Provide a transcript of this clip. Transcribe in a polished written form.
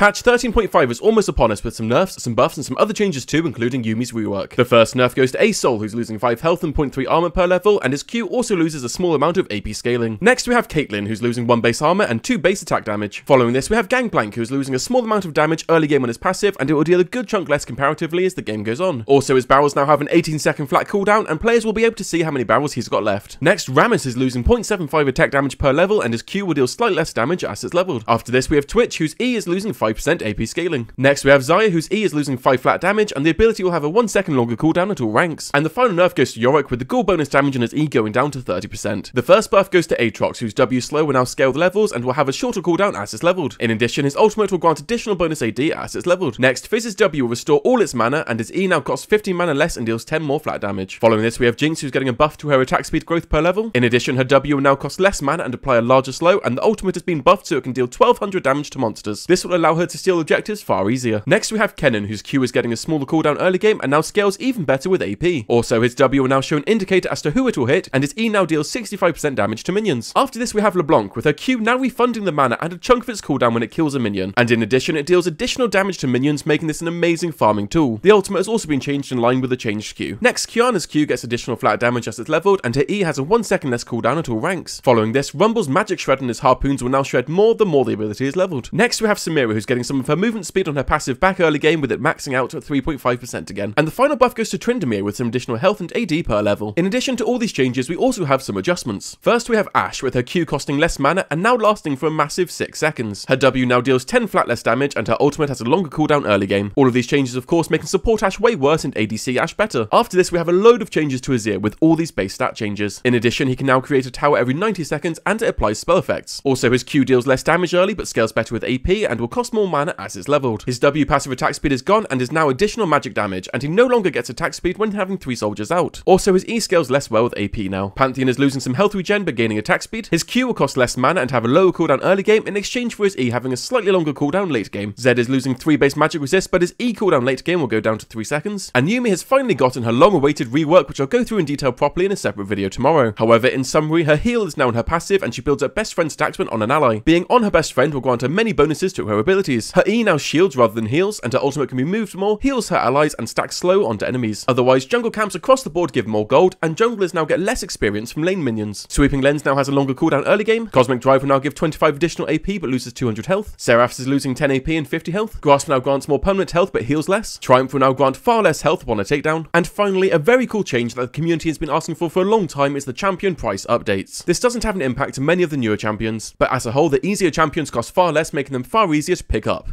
Patch 13.5 is almost upon us with some nerfs, some buffs, and some other changes too, including Yuumi's rework. The first nerf goes to A Soul, who's losing 5 health and 0.3 armor per level, and his Q also loses a small amount of AP scaling. Next we have Caitlyn, who's losing 1 base armor and 2 base attack damage. Following this we have Gangplank, who's losing a small amount of damage early game on his passive, and it will deal a good chunk less comparatively as the game goes on. Also, his barrels now have an 18-second flat cooldown, and players will be able to see how many barrels he's got left. Next, Rammus is losing 0.75 attack damage per level, and his Q will deal slightly less damage as it's leveled. After this we have Twitch, whose E is losing 5% AP scaling. Next we have Xayah, whose E is losing 5 flat damage, and the ability will have a 1 second longer cooldown at all ranks. And the final nerf goes to Yorick, with the ghoul bonus damage and his E going down to 30%. The first buff goes to Aatrox, whose W slow will now scale the levels and will have a shorter cooldown as it's leveled. In addition, his ultimate will grant additional bonus AD as it's leveled. Next, Fizz's W will restore all its mana, and his E now costs 15 mana less and deals 10 more flat damage. Following this we have Jinx, who's getting a buff to her attack speed growth per level. In addition, her W will now cost less mana and apply a larger slow, and the ultimate has been buffed so it can deal 1200 damage to monsters. This will allow her to steal objectives far easier. Next we have Kennen, whose Q is getting a smaller cooldown early game and now scales even better with AP. Also, his W will now show an indicator as to who it will hit, and his E now deals 65% damage to minions. After this we have LeBlanc, with her Q now refunding the mana and a chunk of its cooldown when it kills a minion, and in addition it deals additional damage to minions, making this an amazing farming tool. The ultimate has also been changed in line with the changed Q. Next, Qiyana's Q gets additional flat damage as it's leveled, and her E has a 1 second less cooldown at all ranks. Following this, Rumble's magic shred and his harpoons will now shred more the more the ability is leveled. Next we have Samira, who's getting some of her movement speed on her passive back early game, with it maxing out at 3.5% again. And the final buff goes to Tryndamere, with some additional health and AD per level. In addition to all these changes, we also have some adjustments. First we have Ashe, with her Q costing less mana and now lasting for a massive 6 seconds. Her W now deals 10 flat less damage, and her ultimate has a longer cooldown early game. All of these changes of course making support Ashe way worse and ADC Ashe better. After this we have a load of changes to Azir with all these base stat changes. In addition, he can now create a tower every 90 seconds and it applies spell effects. Also, his Q deals less damage early but scales better with AP and will cost more mana as it's leveled. His W passive attack speed is gone and is now additional magic damage, and he no longer gets attack speed when having 3 soldiers out. Also, his E scales less well with AP now. Pantheon is losing some health regen but gaining attack speed. His Q will cost less mana and have a lower cooldown early game in exchange for his E having a slightly longer cooldown late game. Zed is losing 3 base magic resist, but his E cooldown late game will go down to 3 seconds. And Yuumi has finally gotten her long awaited rework, which I'll go through in detail properly in a separate video tomorrow. However, in summary, her heal is now in her passive and she builds up best friend stacks when on an ally. Being on her best friend will grant her many bonuses to her abilities. Her E now shields rather than heals, and her ultimate can be moved more, heals her allies, and stacks slow onto enemies. Otherwise, jungle camps across the board give more gold, and junglers now get less experience from lane minions. Sweeping Lens now has a longer cooldown early game. Cosmic Drive will now give 25 additional AP but loses 200 health. Seraph's is losing 10 AP and 50 health. Grasp now grants more permanent health but heals less. Triumph will now grant far less health upon a takedown. And finally, a very cool change that the community has been asking for a long time is the champion price updates. This doesn't have an impact to many of the newer champions, but as a whole the easier champions cost far less, making them far easier to pick up.